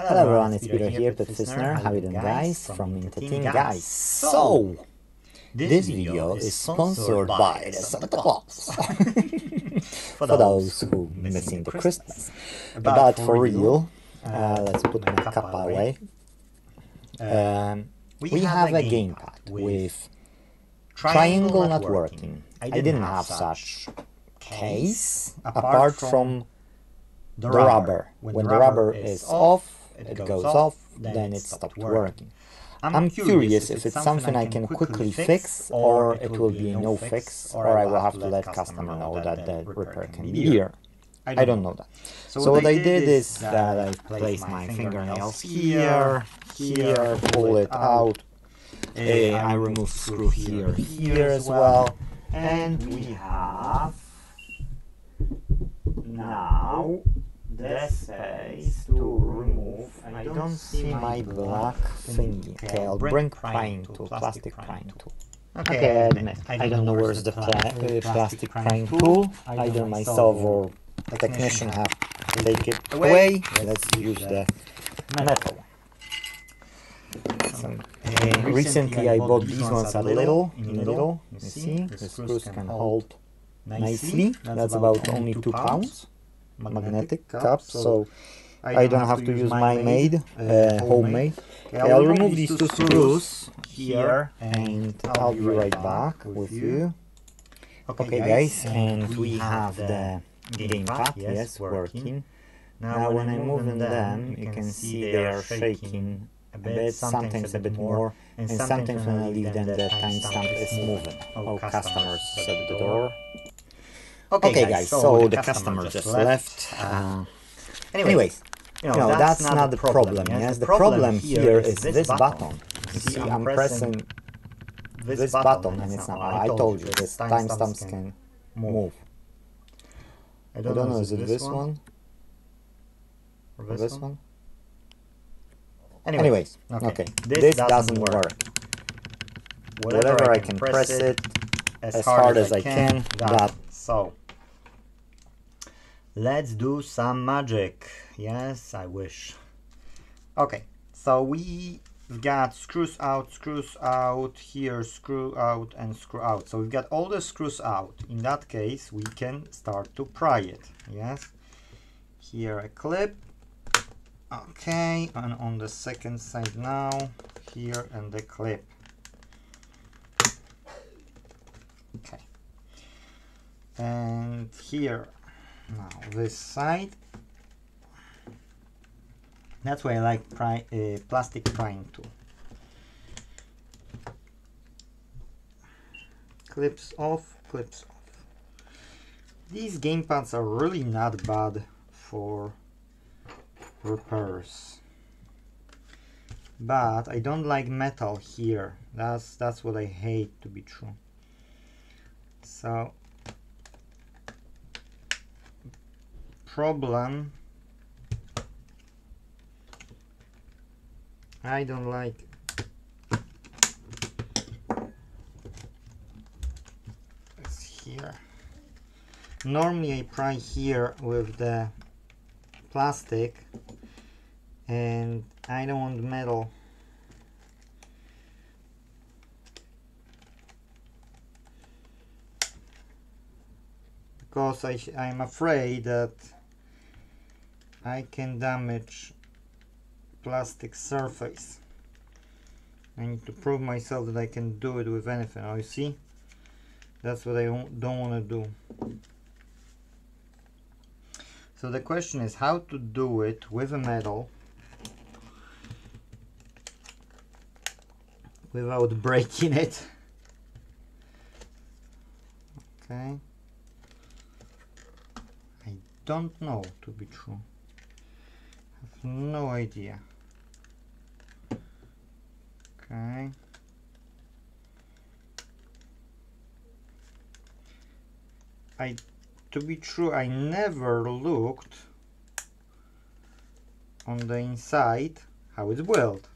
Hello everyone, it's Peter here, Pet Listener. How you doing, guys? From Intecracy, guys. So, this video is sponsored by the Santa Claus. For those who missing the Christmas. But for real, let's put my kappa away. We have a gamepad with triangle not working. I didn't have such case apart from the rubber. When the rubber is off, it goes off, then it stopped working. I'm curious if it's something I can quickly fix, or it will be a no fix, or I will have to let customer know that the repair can be here. I don't know that. So what I did is that I placed my fingernails here, pull it out. I remove screw here as well, and we have now the space to remove. I don't see my black thingy. Okay, I'll bring prying tool, plastic prying tool. Okay, I admit, I don't know where's the plastic prying tool. Either myself or the technician have to take it away. Let's use the metal one. So, recently I bought these ones at Lidl. You see, the screws can hold nicely. That's about only 2 pounds. Magnetic cups, so I don't have to use my homemade. Okay, I'll remove these 2 screws here and I'll be right back with you. Okay guys, and we have the gamepad, yes, working. Now when I'm moving them, you can see they are shaking a bit, sometimes a bit more, and sometimes when I leave them the timestamp is moving. Oh, customers at the door. Okay guys, so the customer just left. Anyways, you know, that's not the problem, yes? The problem here is this button. You see, I'm pressing this button and it's not. I told you, this timestamps can move. I don't know, is it this one? Or this one? Anyways, okay, this doesn't work. Whatever I can press it as hard as I can, so let's do some magic. Yes, I wish. Okay, so we've got screws out, here screw out and screw out. So we've got all the screws out. In that case, we can start to pry it. Yes, here a clip. Okay, and on the second side now, here and the clip. Okay. And here, now this side. That's why I like plastic prying tool. Clips off, clips off. These gamepads are really not bad for repairs, but I don't like metal here. That's what I hate to be true. So problem, I don't like it's here. Normally I pry here with the plastic, and I don't want metal. Because I'm afraid that I can damage plastic surface. I need to prove myself that I can do it with anything. Oh, you see? That's what I don't want to do. So the question is how to do it with a metal without breaking it. Okay. I don't know, to be true. I have no idea. Okay. To be true, I never looked on the inside how it's built.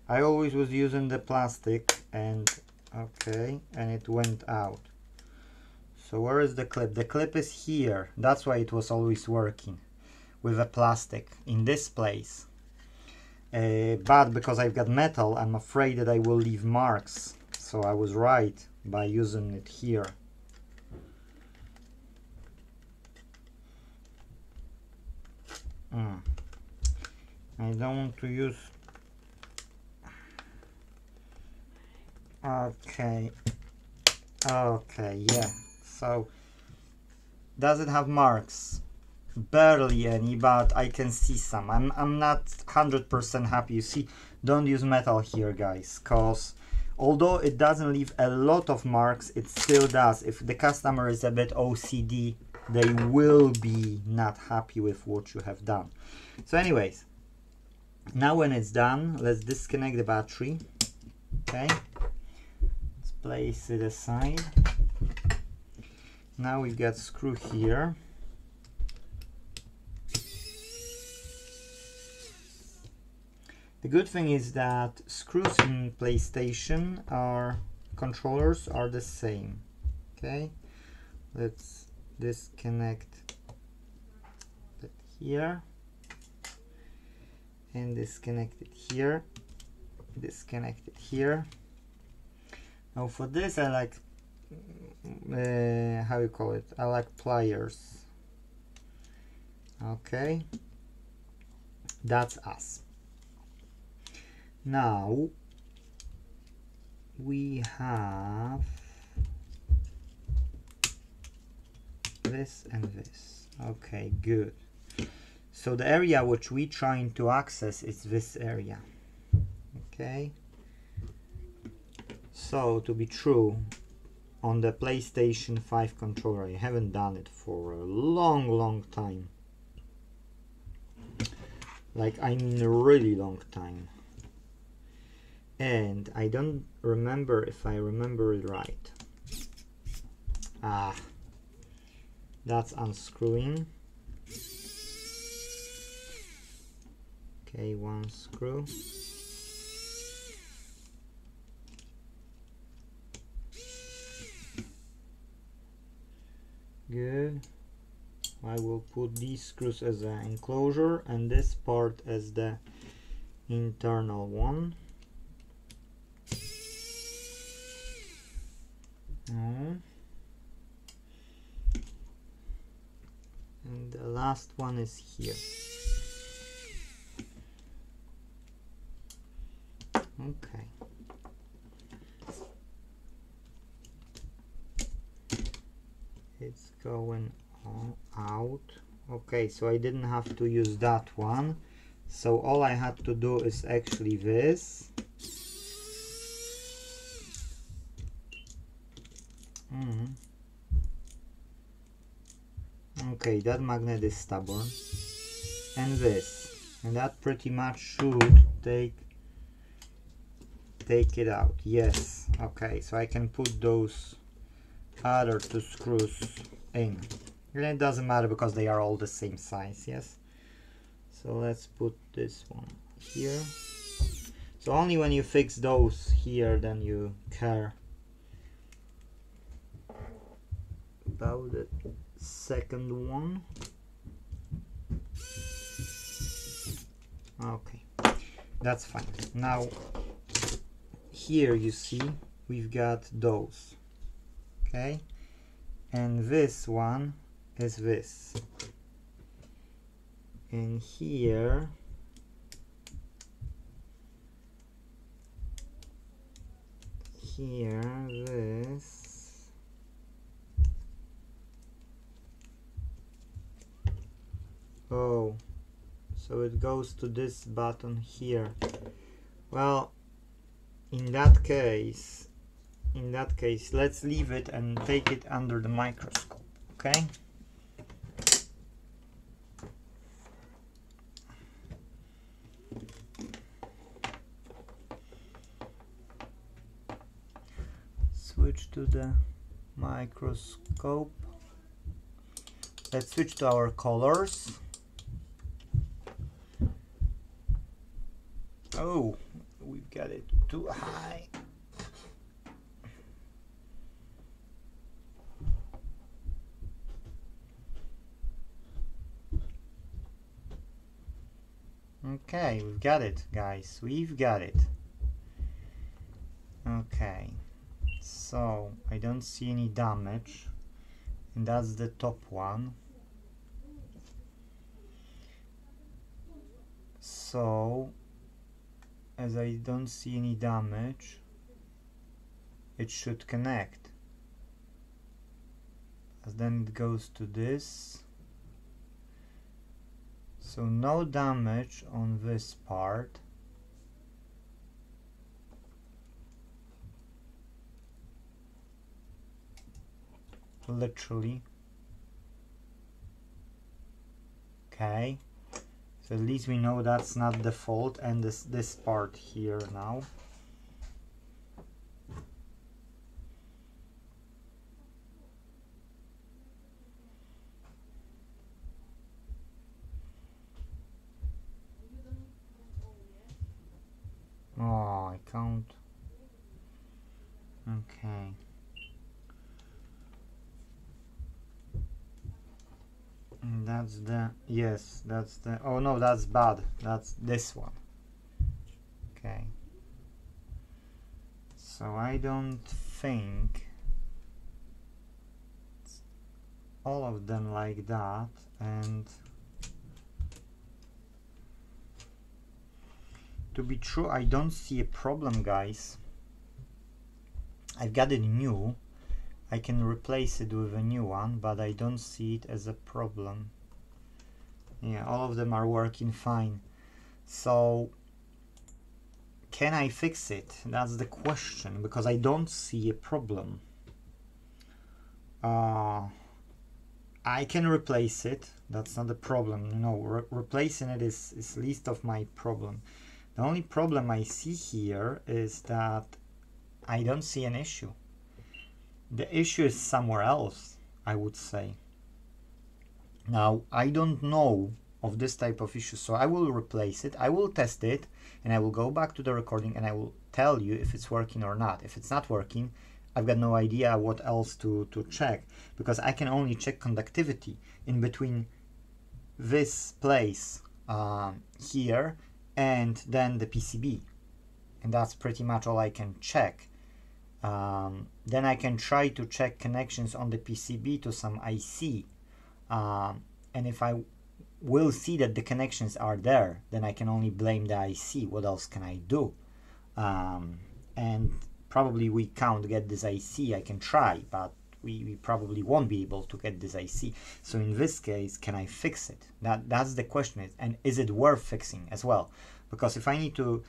I always was using the plastic and okay, and it went out. So where is the clip? The clip is here. That's why it was always working. with a plastic in this place. But because I've got metal, I'm afraid that I will leave marks. So I was right by using it here. I don't want to use... Okay, yeah. So, does it have marks? Barely any, but I can see some. I'm not 100% happy. You see, don't use metal here, guys, cause although it doesn't leave a lot of marks, it still does. If the customer is a bit OCD, they will be not happy with what you have done. So anyways, now when it's done, let's disconnect the battery. Okay, let's place it aside. Now we've got screw here. The good thing is that screws in PlayStation controllers are the same. Okay, let's disconnect it here and disconnect it here, disconnect it here. Now for this I like how you call it, I like pliers. Okay, that's us. Now we have this and this. Okay, good. So the area which we're trying to access is this area. Okay, so to be true, on the PlayStation 5 controller, I haven't done it for a long time, like I mean a really long time, and I don't remember if I remember it right. That's unscrewing. Okay, one screw. Good. I will put these screws as an enclosure and this part as the internal one. And the last one is here. Okay. It's going out. Okay, so I didn't have to use that one. So all I had to do is actually this. Okay, that magnet is stubborn. And this. And that pretty much should take it out. Yes. Okay, so I can put those other two screws in. And it doesn't matter because they are all the same size. Yes. So let's put this one here. So only when you fix those here then you care about the second one. Okay, that's fine. Now here you see we've got those. Okay, and this one is this, and here this. Oh, so it goes to this button here. Well, in that case, let's leave it and take it under the microscope. Okay. Switch to the microscope. Let's switch to our colors. Oh, we've got it too high. Okay, we've got it, guys. We've got it. Okay, so I don't see any damage, and that's the top one. So, as I don't see any damage, it should connect. And then it goes to this. So no damage on this part. Literally. Okay. So at least we know that's not the fault, and this part here now. Oh, I can't. Okay. And that's the, yes, that's the, oh no, that's bad. That's this one. Okay. So I don't think it's all of them like that, and to be true, I don't see a problem, guys. I've got it new. I can replace it with a new one, but I don't see it as a problem. Yeah, all of them are working fine. So, can I fix it? That's the question, because I don't see a problem. I can replace it. That's not a problem. You know, replacing it is least of my problem. The only problem I see here is that I don't see an issue. The issue is somewhere else, I would say. Now, I don't know of this type of issue, so I will replace it, I will test it, and I will go back to the recording and I will tell you if it's working or not. If it's not working, I've got no idea what else to check, because I can only check conductivity in between this place here and then the PCB, and that's pretty much all I can check. Then I can try to check connections on the PCB to some IC, and if I will see that the connections are there, then I can only blame the IC. What else can I do? And probably we can't get this IC. I can try, but we probably won't be able to get this IC. So in this case, can I fix it? That's the question, and is it worth fixing as well? Because if I need to,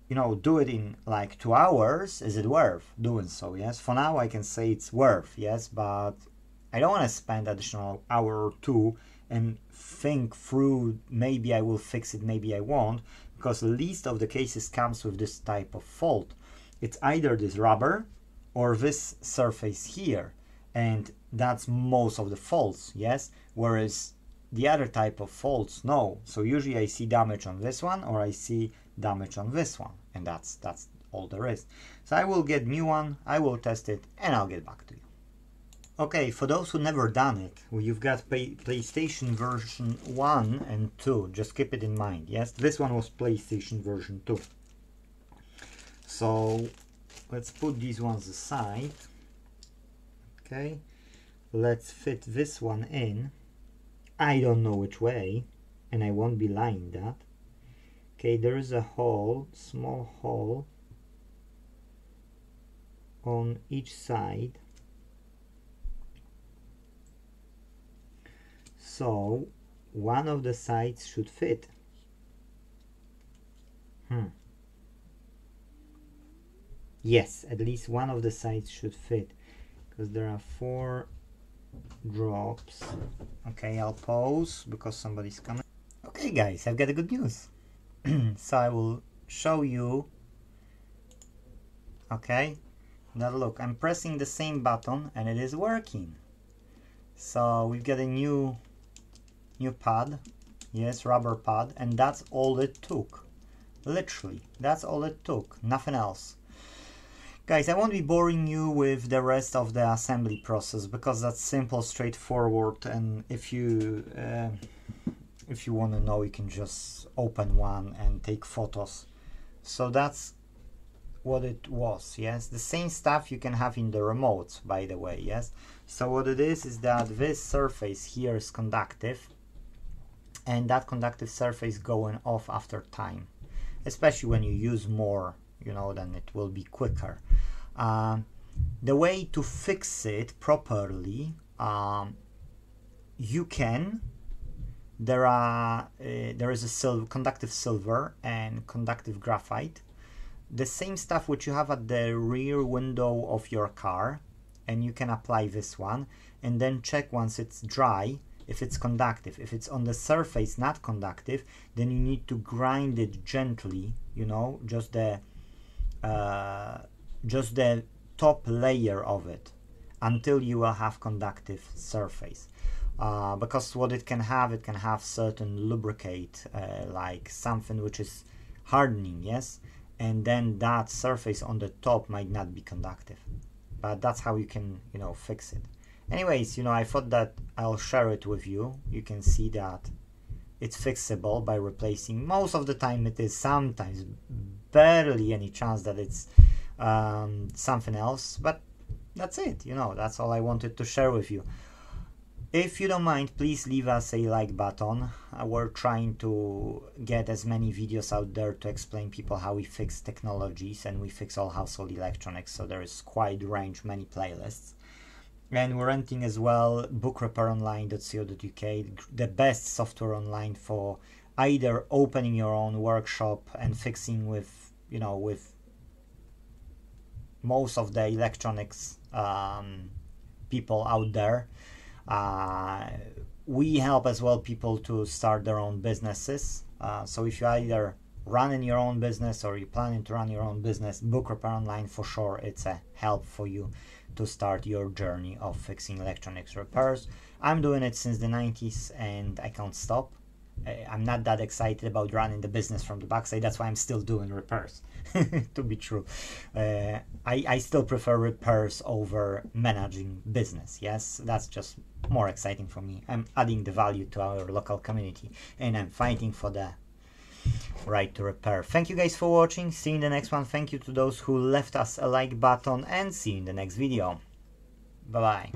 you know, do it in like 2 hours, is it worth doing so? Yes, for now I can say it's worth, yes, but I don't want to spend additional hour or two and think through, maybe I will fix it, maybe I won't, because the least of the cases comes with this type of fault. It's either this rubber or this surface here, and that's most of the faults, yes, whereas the other type of faults, no. So usually I see damage on this one, or I see damage on this one, and that's all there is. So I will get new one, I will test it, and I'll get back to you. Okay, for those who never done it, you've got PlayStation version 1 and 2, just keep it in mind, yes? This one was PlayStation version 2. So let's put these ones aside. Okay, let's fit this one in. I don't know which way, and I won't be lying that. Okay, there is a hole, small hole on each side. So one of the sides should fit. Yes, at least one of the sides should fit, because there are 4 drops. Okay, I'll pause because somebody's coming. Okay guys, I've got the good news. So I will show you. Okay, now look, I'm pressing the same button and it is working. So we've got a new pad, yes, rubber pad, and that's all it took. Literally, that's all it took, nothing else. Guys, I won't be boring you with the rest of the assembly process, because that's simple, straightforward, and if you if you want to know, you can just open one and take photos. So that's what it was. Yes, the same stuff you can have in the remotes, by the way. Yes, so what it is that this surface here is conductive, and that conductive surface going off after time, especially when you use more, you know, then it will be quicker. The way to fix it properly, you can, there is a conductive silver and conductive graphite, the same stuff which you have at the rear window of your car, and you can apply this one and then check once it's dry if it's conductive. If it's on the surface not conductive, then you need to grind it gently, you know, just the top layer of it until you will have conductive surface. Because what it can have certain lubricate, like something which is hardening, yes, and then that surface on the top might not be conductive. But that's how you can, you know, fix it. Anyways, you know, I thought that I'll share it with you. You can see that it's fixable by replacing. Most of the time it is, sometimes barely any chance that it's something else, but that's it, you know, that's all I wanted to share with you. If you don't mind, please leave us a like button. We're trying to get as many videos out there to explain people how we fix technologies, and we fix all household electronics, so there is quite range, many playlists. And we're renting as well bookrepair.online.co.uk, the best software online for either opening your own workshop and fixing with, you know, with most of the electronics people out there. We help as well people to start their own businesses. So if you either running your own business or you're planning to run your own business, Book Repair Online for sure, it's a help for you to start your journey of fixing electronics repairs. I'm doing it since the 90s and I can't stop. I'm not that excited about running the business from the backside, that's why I'm still doing repairs. To be true, I still prefer repairs over managing business. Yes, that's just more exciting for me. I'm adding the value to our local community and I'm fighting for the right to repair. Thank you guys for watching. See you in the next one. Thank you to those who left us a like button, and see you in the next video. Bye bye.